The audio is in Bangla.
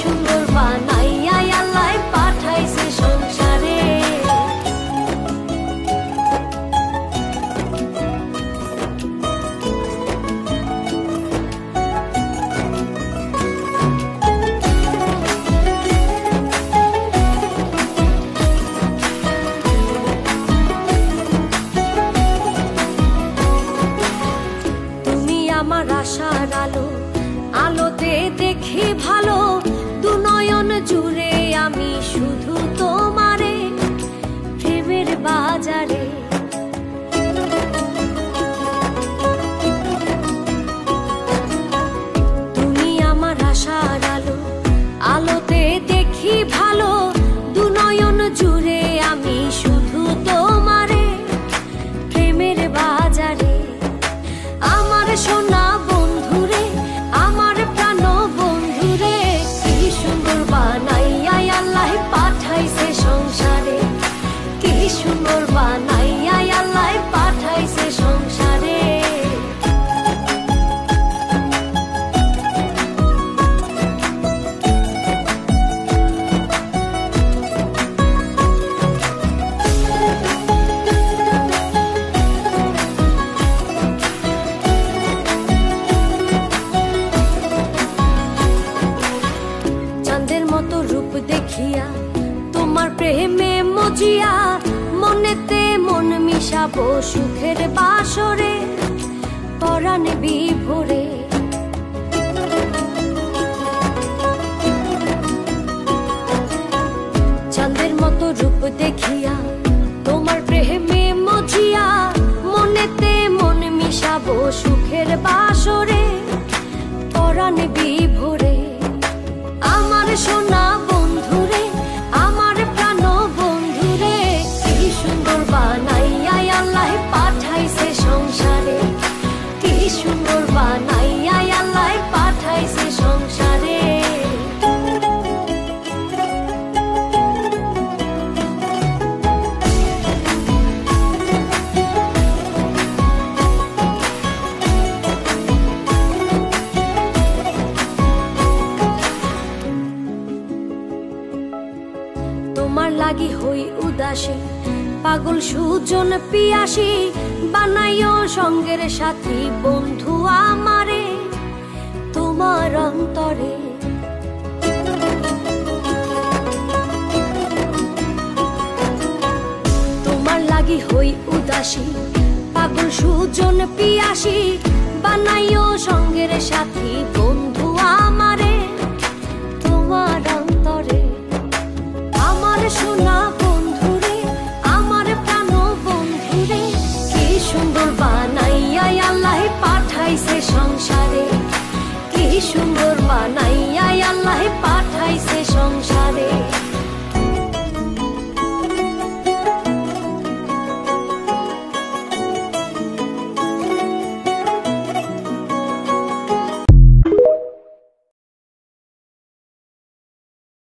সুন্দর বানাইয়া আল্লাহ পাঠাইছে সংসারে। আমার আশার আলো, আলোতে দেখি ভালো, দুনয়ন জুড়ে আমি শুধু তোমারে, প্রেমের বাজারে। তুমি আমার আশার আলো, আলোতে দেখি ভালো, দুনয়ন জুড়ে আমি শুধু তোমারে, প্রেমের বাজারে। আমার সোনা বন্ধুরে, আমার প্রাণ বন্ধুরে, কি সুন্দর বানাইয়া আল্লাহ পাঠাইছে সংসারে, কি সুন্দর বানাইয়া আল্লাহ পাঠাইছে সংসারে। রূপ দেখিয়া তোমার প্রেমে মজিয়া, মনেতে মন মিশাবো সুখের বাসরে, পরাণে বিভোরে। চাঁদের মতো রূপ দেখিয়া তোমার প্রেমে মজিয়া, মনেতে মন মিশাবো সুখের বাসরে, পরাণে বিভোরে। আমার সোনা বন্ধুরে, আমার প্রাণ বন্ধুরে, কি সুন্দর বানাইয়া আল্লাহ পাঠাইছে সংসারে, কি সুন্দর বানাইয়া আল্লাহ পাঠাইছে সংসারে। তোমার লাগি হই উদাসী, পাগল সুজন পিয়াসী, বানাইও সঙ্গের সাথী বন্ধু আমারে, তোমার অন্তরে। তোমার লাগি হই উদাসী, পাগল সুজন পিয়াসী, বানাইও সঙ্গের সাথী বন্ধু আমারে, তোমার অন্তরে। আমার সোনা বন্ধুরে, আমার প্রাণ বন্ধুরে, কি সুন্দর বানাইয়া আল্লাহ পাঠাইছে সংসারে, কি সুন্দর বানাই